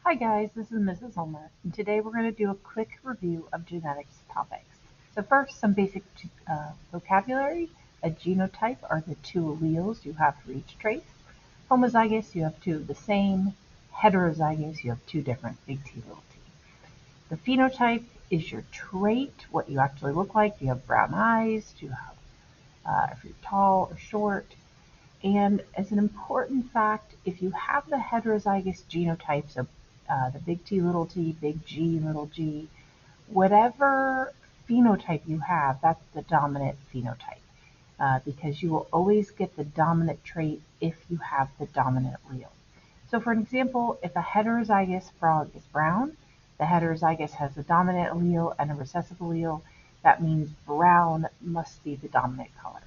Hi guys, this is Mrs. Ulmer, and today we're going to do a quick review of genetics topics. So first, some basic vocabulary. A genotype are the two alleles you have for each trait. Homozygous, you have two of the same. Heterozygous, you have two different, big T, little t. The phenotype is your trait, what you actually look like. Do you have brown eyes? Do you have, if you're tall or short? And as an important fact, if you have the heterozygous genotype, so the big T, big G, little g, whatever phenotype you have, that's the dominant phenotype, because you will always get the dominant trait if you have the dominant allele. So for an example, if a heterozygous frog is brown, the heterozygous has a dominant allele and a recessive allele. That means brown must be the dominant color.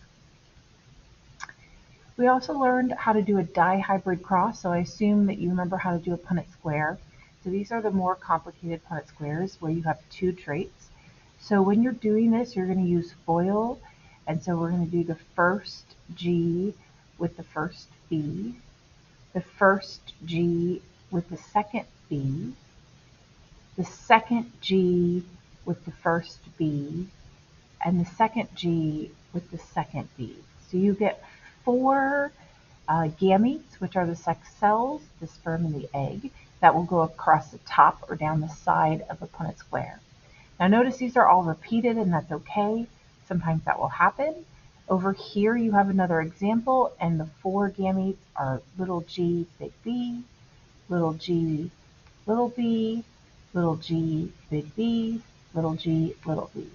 We also learned how to do a dihybrid cross, so I assume that you remember how to do a Punnett square. So these are the more complicated Punnett squares where you have two traits. So when you're doing this, you're going to use FOIL, and so we're going to do the first G with the first B, the first G with the second B, the second G with the first B, and the second G with the second B. So you get four gametes, which are the sex cells, the sperm and the egg, that will go across the top or down the side of a Punnett square. Now notice these are all repeated, and that's okay. Sometimes that will happen. Over here you have another example, and the four gametes are little g, big B, little g, little b, little g, big B, little g, little b.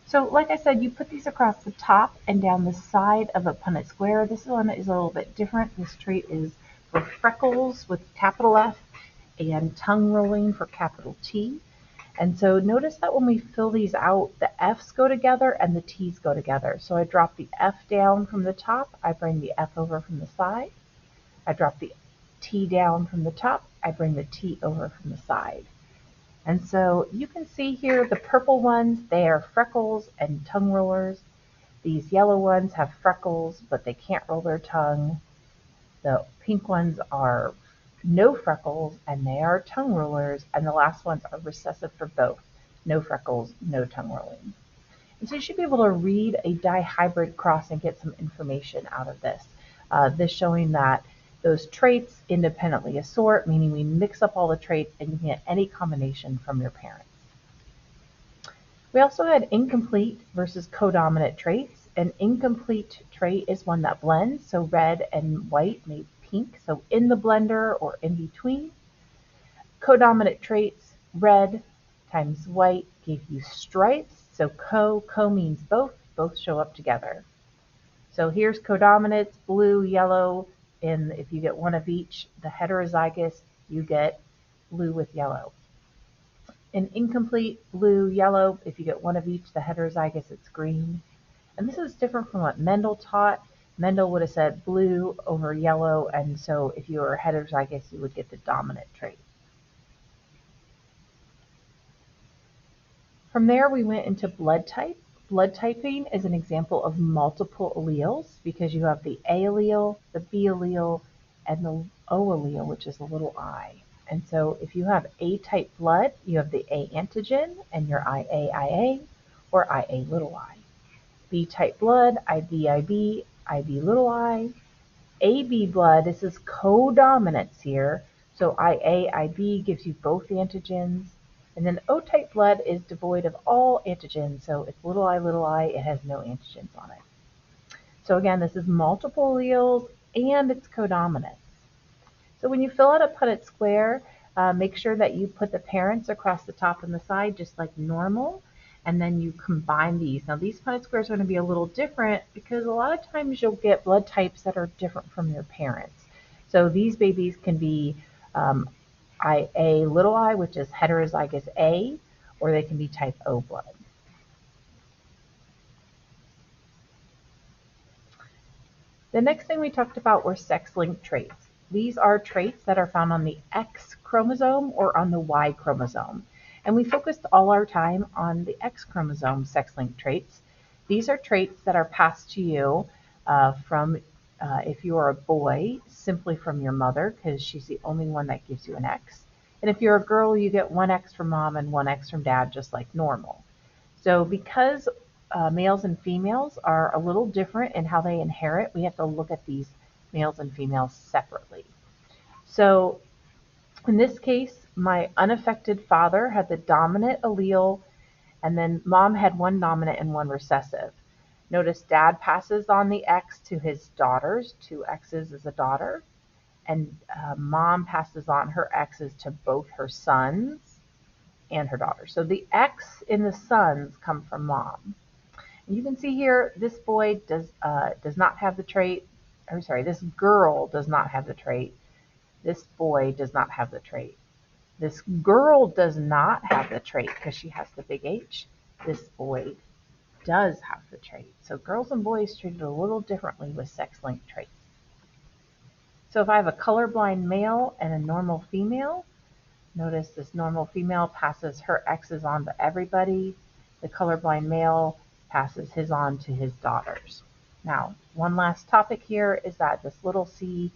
So like I said, you put these across the top and down the side of a Punnett square. This one is a little bit different. This trait is for freckles with capital F and tongue rolling for capital T. And so notice that when we fill these out, the F's go together and the T's go together. So I drop the F down from the top, I bring the F over from the side. I drop the T down from the top, I bring the T over from the side. And so you can see here the purple ones, they are freckles and tongue rollers. These yellow ones have freckles, but they can't roll their tongue. The pink ones are no freckles, and they are tongue rollers. And the last ones are recessive for both. No freckles, no tongue rolling. And so you should be able to read a dihybrid cross and get some information out of this. This showing that those traits independently assort, meaning we mix up all the traits and you can get any combination from your parents. We also had incomplete versus codominant traits. An incomplete trait is one that blends, so red and white made pink, so in the blender or in between. Codominant traits, red times white gave you stripes, so co means both show up together. So here's codominants, blue, yellow, and if you get one of each, the heterozygous, you get blue with yellow. An incomplete, blue, yellow, if you get one of each, the heterozygous, it's green. And this is different from what Mendel taught. Mendel would have said blue over yellow, and so if you were heterozygous, you would get the dominant trait. From there, we went into blood type. Blood typing is an example of multiple alleles because you have the A allele, the B allele, and the O allele, which is a little I. And so if you have A-type blood, you have the A antigen and your IA or IA little I. B-type blood, IB, IB little I. AB blood, this is codominance here. So IA, IB gives you both antigens. And then O-type blood is devoid of all antigens, so it's little I, it has no antigens on it. So again, this is multiple alleles and it's codominance. So when you fill out a Punnett square, make sure that you put the parents across the top and the side just like normal, and then you combine these. Now these Punnett squares are going to be a little different because a lot of times you'll get blood types that are different from your parents. So these babies can be IA little I, which is heterozygous A, or they can be type O blood. The next thing we talked about were sex-linked traits. These are traits that are found on the X chromosome or on the Y chromosome. And we focused all our time on the X chromosome sex-linked traits. These are traits that are passed to you from if you're a boy, simply from your mother, because she's the only one that gives you an X. And if you're a girl, you get one X from mom and one X from dad, just like normal. So because males and females are a little different in how they inherit, we have to look at these males and females separately. So in this case, my unaffected father had the dominant allele, and then mom had one dominant and one recessive. Notice dad passes on the X to his daughters, 2 X's is a daughter, and mom passes on her X's to both her sons and her daughters. So the X in the sons come from mom. And you can see here, this boy does not have the trait, or sorry, this girl does not have the trait. This boy does not have the trait. This girl does not have the trait because she has the big H. This boy does have the trait. So girls and boys treated a little differently with sex-linked traits. So if I have a colorblind male and a normal female, notice this normal female passes her X's on to everybody. The colorblind male passes his on to his daughters. Now, one last topic here is that this little c,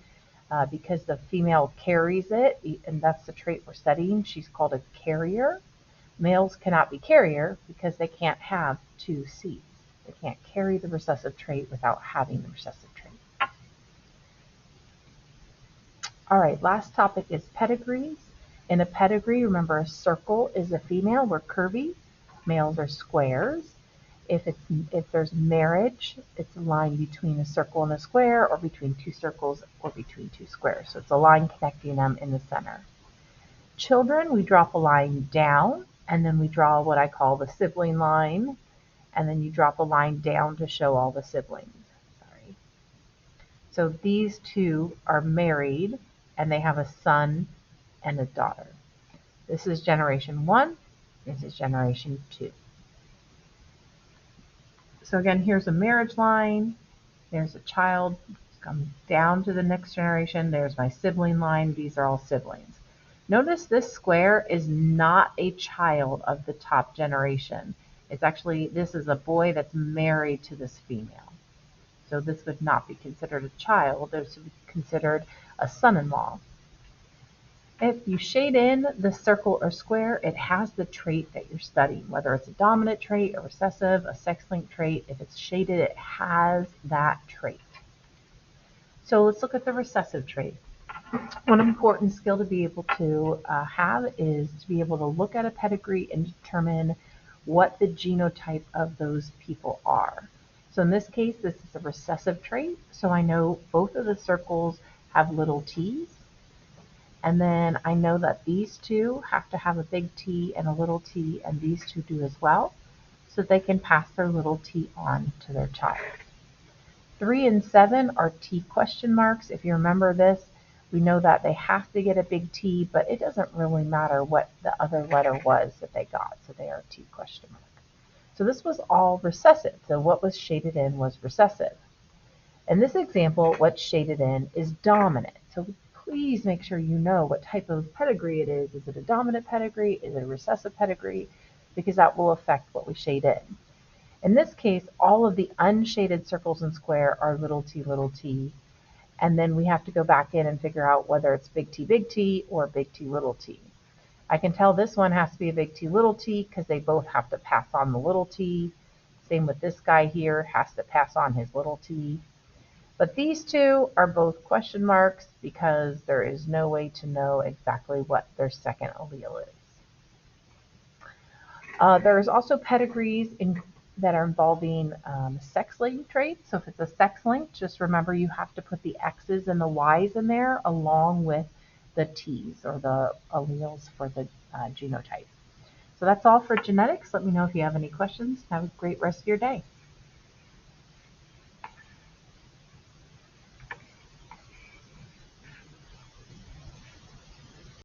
because the female carries it, and that's the trait we're studying, she's called a carrier. Males cannot be carrier because they can't have 2 C's. They can't carry the recessive trait without having the recessive trait. All right, last topic is pedigrees. In a pedigree, remember a circle is a female, we're curvy. Males are squares. If there's marriage, it's a line between a circle and a square, or between 2 circles, or between 2 squares. So it's a line connecting them in the center. Children, we drop a line down, and then we draw what I call the sibling line, and then you drop a line down to show all the siblings. Sorry. So these two are married, and they have a son and a daughter. This is generation 1, this is generation 2. So again, here's a marriage line, there's a child, comes down to the next generation, there's my sibling line, these are all siblings. Notice this square is not a child of the top generation. It's actually, this is a boy that's married to this female. So this would not be considered a child, this would be considered a son-in-law. If you shade in the circle or square, it has the trait that you're studying, whether it's a dominant trait, a recessive, a sex-linked trait. If it's shaded, it has that trait. So let's look at the recessive trait. One important skill to be able to have is to be able to look at a pedigree and determine what the genotype of those people are. So in this case, this is a recessive trait. So I know both of the circles have little t's. And then I know that these two have to have a big T and a little t, and these two do as well, so they can pass their little t on to their child. 3 and 7 are T question marks. If you remember this, we know that they have to get a big T, but it doesn't really matter what the other letter was that they got, so they are T question mark. So this was all recessive, so what was shaded in was recessive. In this example, what's shaded in is dominant. So please make sure you know what type of pedigree it is. Is it a dominant pedigree? Is it a recessive pedigree? Because that will affect what we shade in. In this case, all of the unshaded circles and square are little t, and then we have to go back in and figure out whether it's big T or big T little t. I can tell this one has to be a big T little t because they both have to pass on the little t. Same with this guy here, has to pass on his little t. But these two are both question marks because there is no way to know exactly what their second allele is. There's also pedigrees that are involving sex-linked traits. So if it's a sex-linked, just remember you have to put the X's and the Y's in there along with the T's or the alleles for the genotype. So that's all for genetics. Let me know if you have any questions. Have a great rest of your day.